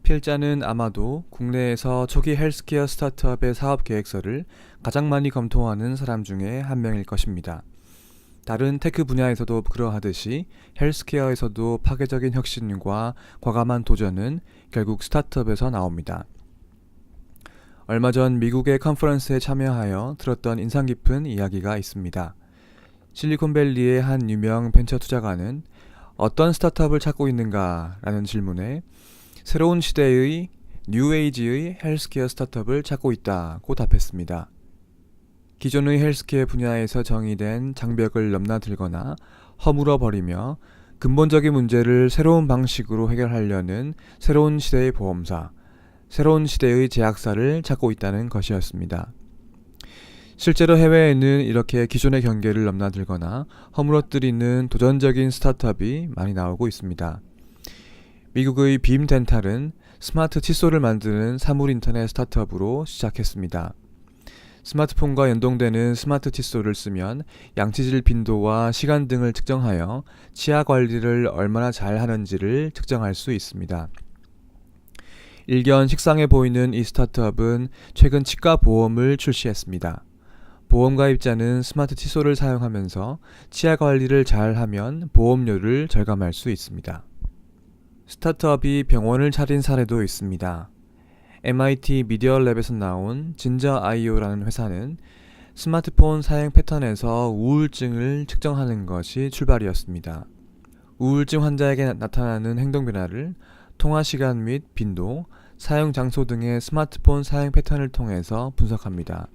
필자는 아마도 국내에서 초기 헬스케어 스타트업의 사업 계획서를 가장 많이 검토하는 사람 중에 한 명일 것입니다. 다른 테크 분야에서도 그러하듯이 헬스케어에서도 파괴적인 혁신과 과감한 도전은 결국 스타트업에서 나옵니다. 얼마 전 미국의 컨퍼런스에 참여하여 들었던 인상 깊은 이야기가 있습니다. 실리콘밸리의 한 유명 벤처 투자가는 어떤 스타트업을 찾고 있는가 라는 질문에 새로운 시대의 뉴에이지의 헬스케어 스타트업을 찾고 있다고 답했습니다. 기존의 헬스케어 분야에서 정의된 장벽을 넘나들거나 허물어버리며 근본적인 문제를 새로운 방식으로 해결하려는 새로운 시대의 보험사, 새로운 시대의 제약사를 찾고 있다는 것이었습니다. 실제로 해외에는 이렇게 기존의 경계를 넘나들거나 허물어뜨리는 도전적인 스타트업이 많이 나오고 있습니다. 미국의 빔덴탈은 스마트 칫솔을 만드는 사물 인터넷 스타트업으로 시작했습니다. 스마트폰과 연동되는 스마트 칫솔을 쓰면 양치질 빈도와 시간 등을 측정하여 치아 관리를 얼마나 잘 하는지를 측정할 수 있습니다. 일견 식상해 보이는 이 스타트업은 최근 치과 보험을 출시했습니다. 보험가입자는 스마트 칫솔을 사용하면서 치아 관리를 잘 하면 보험료를 절감할 수 있습니다. 스타트업이 병원을 차린 사례도 있습니다. MIT 미디어랩에서 나온 진저아이오라는 회사는 스마트폰 사용 패턴에서 우울증을 측정하는 것이 출발이었습니다. 우울증 환자에게 나타나는 행동 변화를 통화 시간 및 빈도, 사용 장소 등의 스마트폰 사용 패턴을 통해서 분석합니다.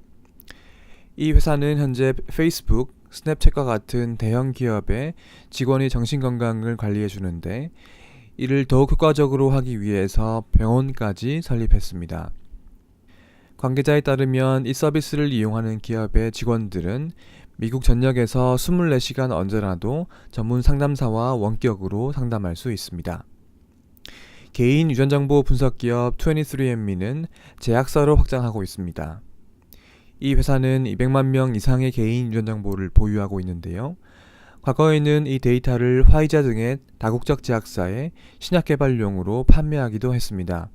이 회사는 현재 페이스북, 스냅챗과 같은 대형 기업의 직원의 정신건강을 관리해 주는데 이를 더욱 효과적으로 하기 위해서 병원까지 설립했습니다. 관계자에 따르면 이 서비스를 이용하는 기업의 직원들은 미국 전역에서 24시간 언제라도 전문 상담사와 원격으로 상담할 수 있습니다. 개인 유전정보 분석 기업 23andMe는 제약사로 확장하고 있습니다. 이 회사는 200만 명 이상의 개인 유전정보를 보유하고 있는데요. 과거에는 이 데이터를 화이자 등의 다국적 제약사에 신약 개발용으로 판매하기도 했습니다.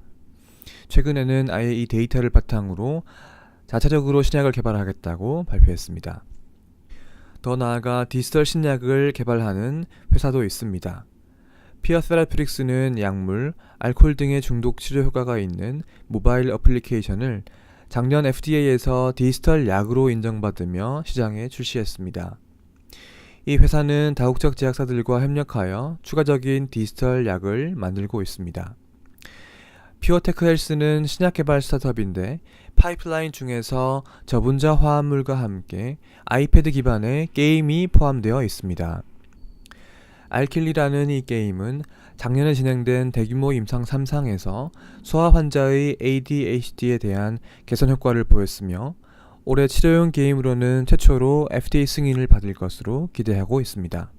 최근에는 아예 이 데이터를 바탕으로 자체적으로 신약을 개발하겠다고 발표했습니다. 더 나아가 디지털 신약을 개발하는 회사도 있습니다. 피어 세라피틱스는 약물, 알코올 등의 중독 치료 효과가 있는 모바일 어플리케이션을 작년 FDA에서 디지털 약으로 인정받으며 시장에 출시했습니다. 이 회사는 다국적 제약사들과 협력하여 추가적인 디지털 약을 만들고 있습니다. 퓨어테크 헬스는 신약 개발 스타트업인데 파이프라인 중에서 저분자 화합물과 함께 아이패드 기반의 게임이 포함되어 있습니다. 알킬리라는 이 게임은 작년에 진행된 대규모 임상 3상에서 소아 환자의 ADHD에 대한 개선 효과를 보였으며 올해 치료용 게임으로는 최초로 FDA 승인을 받을 것으로 기대하고 있습니다.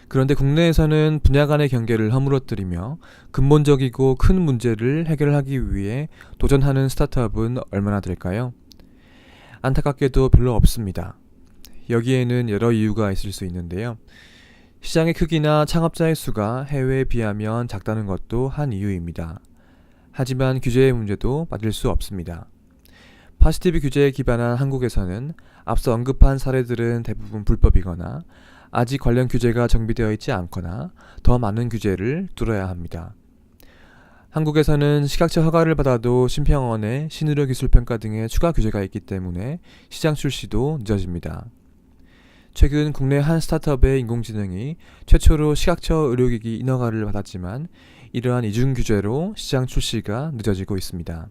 그런데 국내에서는 분야 간의 경계를 허물어뜨리며 근본적이고 큰 문제를 해결하기 위해 도전하는 스타트업은 얼마나 될까요? 안타깝게도 별로 없습니다. 여기에는 여러 이유가 있을 수 있는데요. 시장의 크기나 창업자의 수가 해외에 비하면 작다는 것도 한 이유입니다. 하지만 규제의 문제도 빠질 수 없습니다. 파시티브 규제에 기반한 한국에서는 앞서 언급한 사례들은 대부분 불법이거나 아직 관련 규제가 정비되어 있지 않거나 더 많은 규제를 뚫어야 합니다. 한국에서는 식약처 허가를 받아도 심평원의 신의료기술평가 등의 추가 규제가 있기 때문에 시장 출시도 늦어집니다. 최근 국내 한 스타트업의 인공지능이 최초로 식약처 의료기기 인허가를 받았지만 이러한 이중 규제로 시장 출시가 늦어지고 있습니다.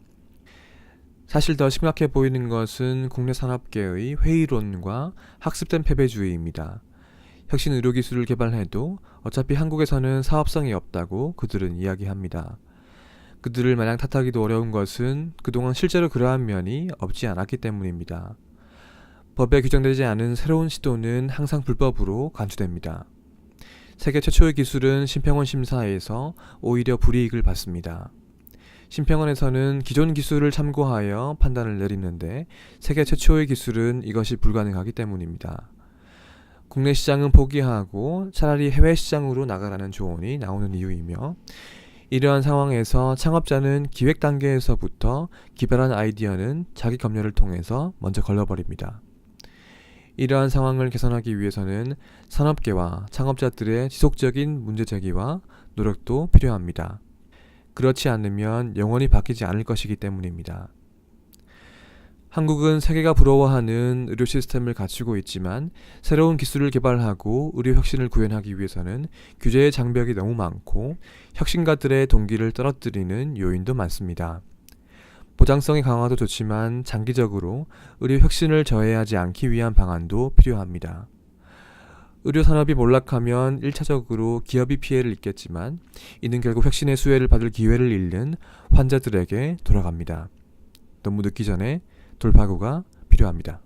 사실 더 심각해 보이는 것은 국내 산업계의 회의론과 학습된 패배주의입니다. 혁신 의료기술을 개발해도 어차피 한국에서는 사업성이 없다고 그들은 이야기합니다. 그들을 마냥 탓하기도 어려운 것은 그동안 실제로 그러한 면이 없지 않았기 때문입니다. 법에 규정되지 않은 새로운 시도는 항상 불법으로 간주됩니다. 세계 최초의 기술은 심평원 심사에서 오히려 불이익을 받습니다. 심평원에서는 기존 기술을 참고하여 판단을 내리는데 세계 최초의 기술은 이것이 불가능하기 때문입니다. 국내 시장은 포기하고 차라리 해외 시장으로 나가라는 조언이 나오는 이유이며 이러한 상황에서 창업자는 기획 단계에서부터 기발한 아이디어는 자기 검열을 통해서 먼저 걸러버립니다. 이러한 상황을 개선하기 위해서는 산업계와 창업자들의 지속적인 문제 제기와 노력도 필요합니다. 그렇지 않으면 영원히 바뀌지 않을 것이기 때문입니다. 한국은 세계가 부러워하는 의료 시스템을 갖추고 있지만 새로운 기술을 개발하고 의료 혁신을 구현하기 위해서는 규제의 장벽이 너무 많고 혁신가들의 동기를 떨어뜨리는 요인도 많습니다. 보장성의 강화도 좋지만 장기적으로 의료 혁신을 저해하지 않기 위한 방안도 필요합니다. 의료 산업이 몰락하면 1차적으로 기업이 피해를 입겠지만 이는 결국 혁신의 수혜를 받을 기회를 잃는 환자들에게 돌아갑니다. 너무 늦기 전에 돌파구가 필요합니다.